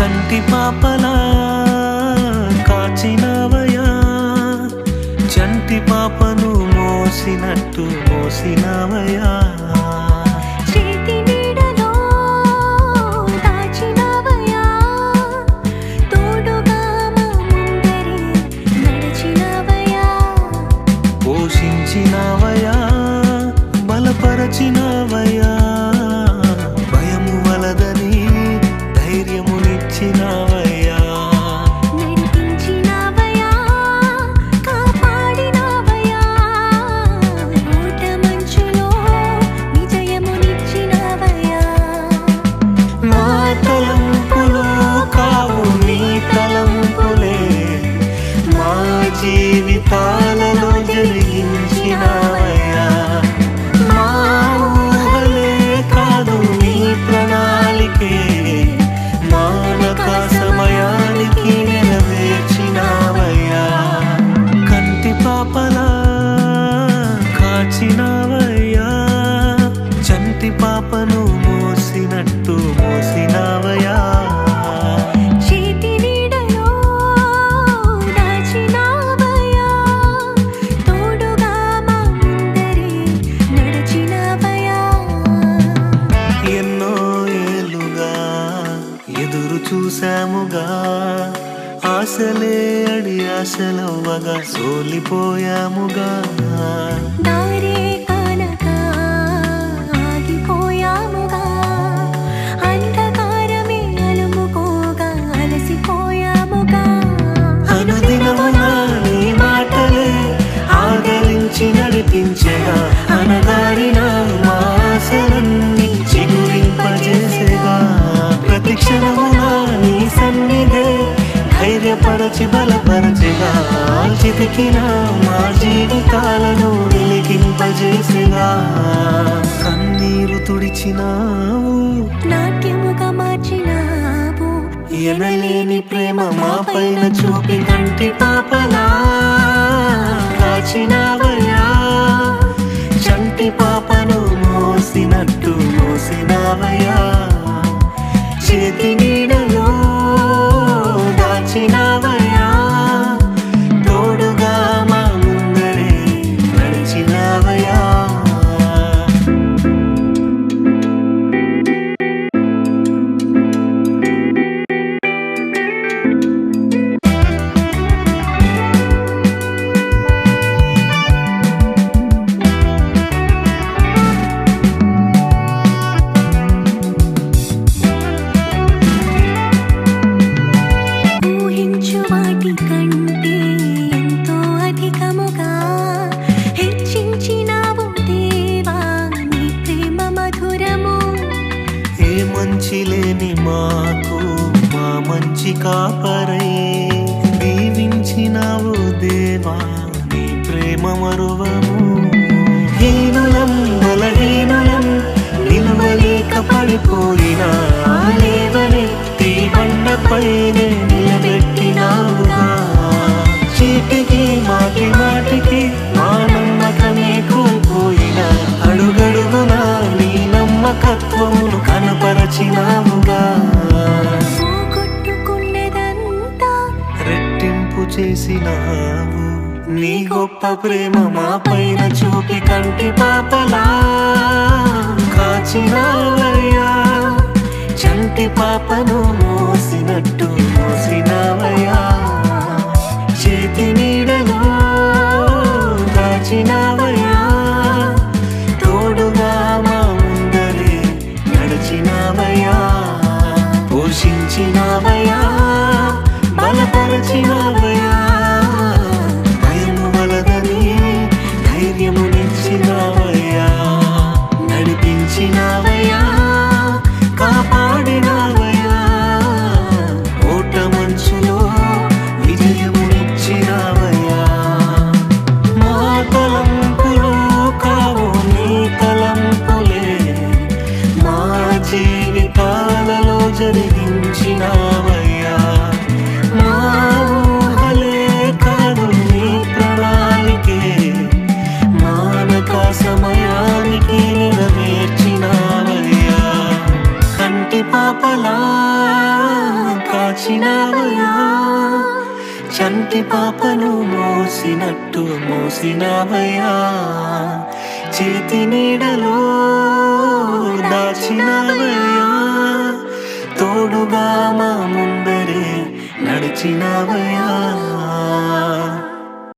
కంటి పాపలా కాచినవయా, చంటి పాపను మోసినట్టు మోసినవయా. చేతి నీడలో దాచినవయా, తోడుగా మా ముందరే నడిచినవయా. పోషించినవయా, బలపరచినవయా, భయము వలదని ధైర్యమునిచ్చినవయ్యా. నడిపించినవయా, కాపాడినవయా, ఓట మంచులో విజయమునిచ్చినవయా. నా తలంపులు కావు నీ తలంపులే, మా జీవితాలలో జరిగించినవయ్యా. మా ఊహలే కాదు నీ ప్రణాళికే, మానక సమయానికి నెరవేర్చినవయ్యా. కంటి పాపలా కాచినవయ్యా, చంటి పాపను మోసినట్టు మోసినవయ్యా. చేతి నీడలో దాచినవయా, తోడుగా మా ముందరే నడిచినవయా. ఎన్నో ఏళ్ళుగా ఎదురు చూసాముగా, ఆశలే అడి ఆశలవ్వగా సోలిపోయాముగా. దారే కానక ఆగిపోయాముగా, అంధకారమే అలుముకోగా అలసిపోయాముగా. అనుదినమున నీ మాటలే ఆదరించి నడిపించెగా, అనగారిన మా ఆశలన్నీ చిగురింపజేసేగా. ప్రతి క్షణమున నీ సన్నిధే ధైర్యపరచి బలపరచెగా, చితికిన మా జీవితాలను వెలిగింపజేసేగా. కన్నీరు తుడిచినావు, నాట్యముగా మార్చినావు, ఎనలేని ప్రేమ మా పైన చూపి కంటి పాపలా కాచినవయ్యా. చంటి పాపను మోసినట్టు మోసినవయ్యా. చేతి నీడలో దాచినవయ్యా, తోడుగా మా ముందరే నడిచినవయ్యా. ఊహించు వాటి కంటే ఎంతో అధికముగా హెచ్చించినావు దేవా నీ ప్రేమ మధురము. ఏ మంచి లేని మాకు మా మంచి కాపరై దీవించినావు దేవా నీ ప్రేమ మరువము. హీనులం బలహీనులం నిలవలేక పడిపోయినా లేవనెత్తి బండపైనే నిలబెట్టినావుగా. చీటికి మాటి మాటికి మా నమ్మకమే కోల్పోయినా అడుగడుగునా నీ నమ్మకత్వమును కనపరచినావుగా. పోగొట్టుకున్నదంతా రెట్టింపు చేసినావు, నీ గొప్ప ప్రేమ మా పైన చూపి కంటి పాపలా కాచినవయ్యా. చంటి పాపను మోసినట్టు మోసినవయ్యా. చేతి నీడలో దాచినవయ్యా, తోడుగా మా ముందరే నడిచినవయ్యా. పోషించినవయ్యా, బలపరచినవయ్యా, భయము వలదని ధైర్యమునిచ్చినవయ్యా. నడిపించినవయ్యా, కాపాడినవయ్యా, ఓట మంచులో విజయమునిచ్చినవయ్యా. మా తలంపులు కావు నీ తలంపులే, మా జీవితాలలో జరిగించినవయ్యా. మా ఊహలే కాదు నీ ప్రణాళికే, మానక సమయానికి నెరవేర్చినవయ్యా. కంటి పాపలా దాచినావయ్యా చంటి పాపను మోసినట్టు మోసినావయ్యా చేతి నీడలో దాచినావయ్యా తోడుగా మా ముందరే నడిచినావయ్యా